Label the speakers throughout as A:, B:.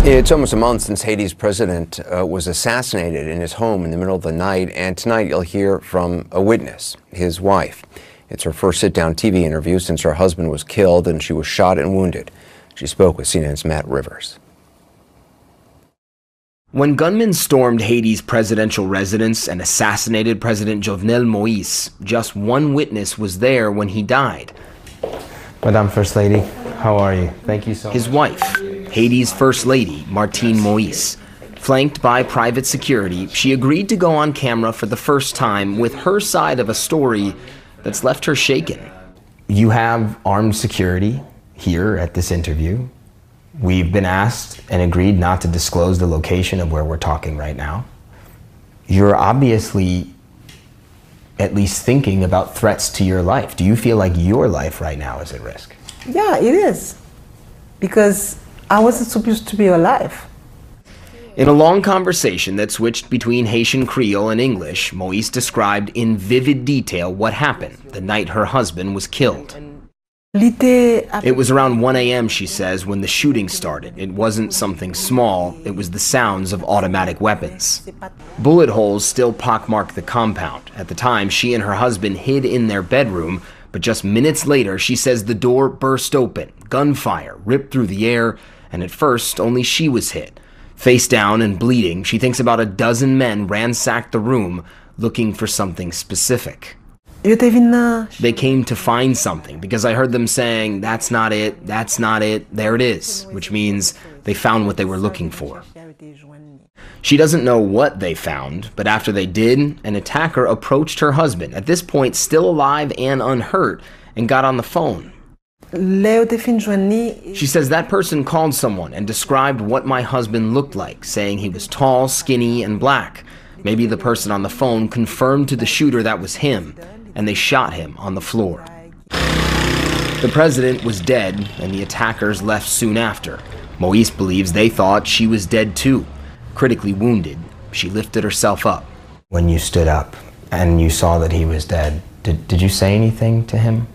A: It's almost a month since Haiti's president was assassinated in his home in the middle of the night, and tonight you'll hear from a witness, his wife. It's her first sit-down TV interview since her husband was killed and she was shot and wounded. She spoke with CNN's Matt Rivers.
B: When gunmen stormed Haiti's presidential residence and assassinated President Jovenel Moïse, just one witness was there when he died.
C: Madame First Lady, how are you? Thank you so much.
B: His wife, Haiti's First Lady, Martine Moïse. Flanked by private security, she agreed to go on camera for the first time with her side of a story that's left her shaken.
C: You have armed security here at this interview. We've been asked and agreed not to disclose the location of where we're talking right now. You're obviously at least thinking about threats to your life. Do you feel like your life right now is at risk?
D: Yeah, it is. Because I wasn't supposed to be alive.
B: In a long conversation that switched between Haitian Creole and English, Moïse described in vivid detail what happened the night her husband was killed. It was around 1 a.m., she says, when the shooting started. It wasn't something small, it was the sounds of automatic weapons. Bullet holes still pockmarked the compound. At the time, she and her husband hid in their bedroom, but just minutes later, she says the door burst open, gunfire ripped through the air, and at first, only she was hit. Face down and bleeding, she thinks about a dozen men ransacked the room, looking for something specific. They came to find something because I heard them saying, "That's not it, that's not it, there it is," which means they found what they were looking for. She doesn't know what they found, but after they did, an attacker approached her husband, at this point still alive and unhurt, and got on the phone. She says that person called someone and described what my husband looked like, saying he was tall, skinny, and black. Maybe the person on the phone confirmed to the shooter that was him, and they shot him on the floor. The president was dead, and the attackers left soon after. Moïse believes they thought she was dead too. Critically wounded, she lifted herself up.
C: When you stood up and you saw that he was dead, did you say anything to him?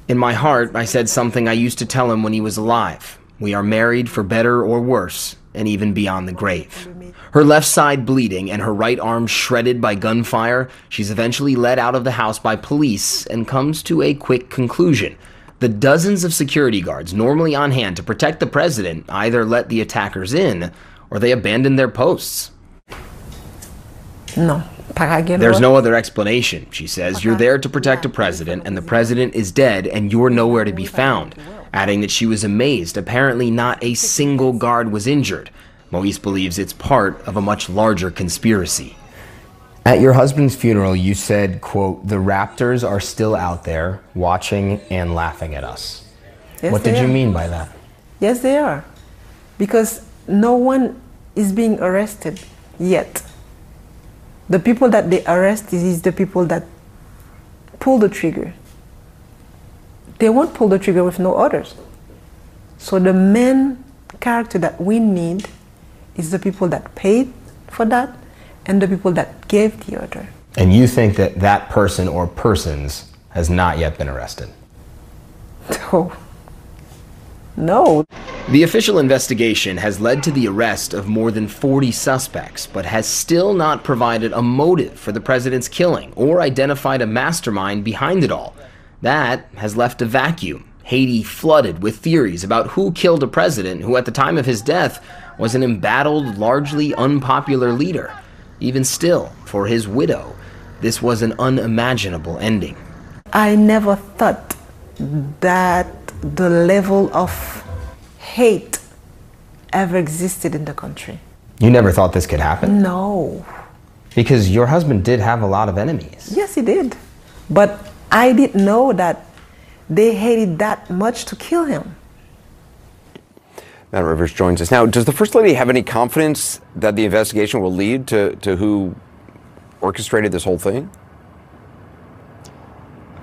B: In my heart, I said something I used to tell him when he was alive. We are married for better or worse, and even beyond the grave. Her left side bleeding and her right arm shredded by gunfire, she's eventually led out of the house by police and comes to a quick conclusion. The dozens of security guards normally on hand to protect the president either let the attackers in or they abandoned their posts.
D: No.
B: There's no other explanation, she says. You're there to protect a president, and the president is dead, and you're nowhere to be found. Adding that she was amazed. Apparently not a single guard was injured. Moïse believes it's part of a much larger conspiracy.
C: At your husband's funeral, you said, quote, "The raptors are still out there watching and laughing at us."
D: Yes,
C: what did you mean by that?
D: Yes, they are. Because no one is being arrested yet. The people that they arrest is the people that pull the trigger. They won't pull the trigger with no orders. So the main character that we need is the people that paid for that and the people that gave the order.
C: And you think that that person or persons has not yet been arrested?
D: No.
B: The official investigation has led to the arrest of more than 40 suspects, but has still not provided a motive for the president's killing or identified a mastermind behind it all. That has left a vacuum. Haiti flooded with theories about who killed a president who at the time of his death was an embattled, largely unpopular leader. Even still, for his widow, this was an unimaginable ending.
D: I never thought that the level of hate ever existed in the country.
C: You never thought this could happen?
D: No.
C: Because your husband did have a lot of enemies.
D: Yes, he did. But I didn't know that they hated that much to kill him.
A: Matt Rivers joins us. Now, does the First Lady have any confidence that the investigation will lead to who orchestrated this whole thing?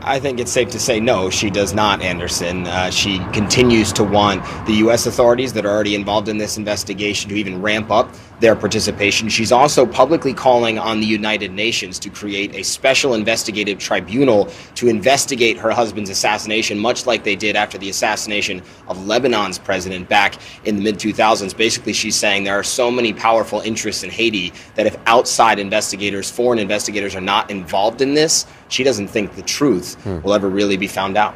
B: I think it's safe to say no, she does not, Anderson. She continues to want the U.S. authorities that are already involved in this investigation to even ramp up their participation. She's also publicly calling on the United Nations to create a special investigative tribunal to investigate her husband's assassination, much like they did after the assassination of Lebanon's president back in the mid-2000s. Basically, she's saying there are so many powerful interests in Haiti that if outside investigators, foreign investigators, are not involved in this, she doesn't think the truth will ever really be found out.